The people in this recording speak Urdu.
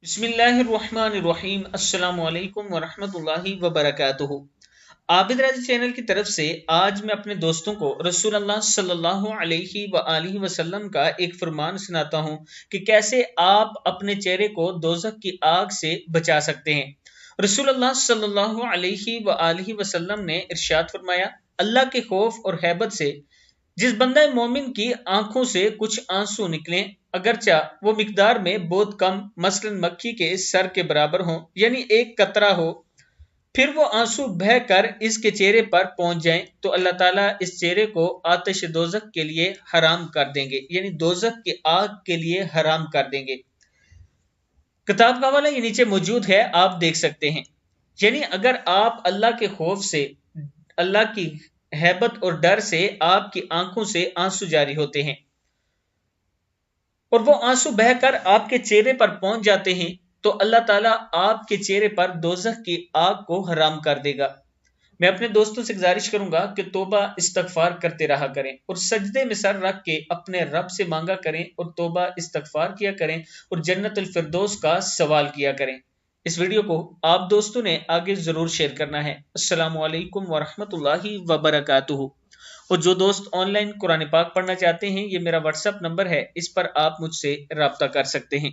بسم اللہ الرحمن الرحیم۔ السلام علیکم ورحمۃ اللہ وبرکاتہ۔ عابد راضی چینل کی طرف سے آج میں اپنے دوستوں کو رسول اللہ صلی اللہ علیہ وآلہ وسلم کا ایک فرمان سناتا ہوں کہ کیسے آپ اپنے چہرے کو دوزخ کی آگ سے بچا سکتے ہیں۔ رسول اللہ صلی اللہ علیہ وآلہ وسلم نے ارشاد فرمایا، اللہ کے خوف اور ہیبت سے جس بندہ مومن کی آنکھوں سے کچھ آنسو نکلیں، اگرچہ وہ مقدار میں بہت کم، مثلا مکھی کے سر کے برابر ہوں، یعنی ایک قطرہ ہو، پھر وہ آنسو بہہ کر اس کے چہرے پر پہنچ جائیں تو اللہ تعالیٰ اس چہرے کو آتش دوزخ کے لیے حرام کر دیں گے، یعنی دوزخ کی آگ کے لیے حرام کر دیں گے۔ کتاب کا حوالہ یہ نیچے موجود ہے، آپ دیکھ سکتے ہیں۔ یعنی اگر آپ اللہ کے خوف سے، اللہ کی ہیبت اور ڈر سے آپ کی آنکھوں سے آنسو جاری ہوتے ہیں اور وہ آنسو بہہ کر آپ کے چہرے پر پہنچ جاتے ہیں تو اللہ تعالیٰ آپ کے چہرے پر دوزخ کی آگ کو حرام کر دے گا۔ میں اپنے دوستوں سے گزارش کروں گا کہ توبہ استغفار کرتے رہا کریں اور سجدے میں سر رکھ کے اپنے رب سے مانگا کریں اور توبہ استغفار کیا کریں اور جنت الفردوس کا سوال کیا کریں۔ اس ویڈیو کو آپ دوستوں نے آگے ضرور شیئر کرنا ہے۔ السلام علیکم ورحمۃ اللہ وبرکاتہ۔ اور جو دوست آن لائن قرآن پاک پڑھنا چاہتے ہیں، یہ میرا واٹس ایپ نمبر ہے، اس پر آپ مجھ سے رابطہ کر سکتے ہیں۔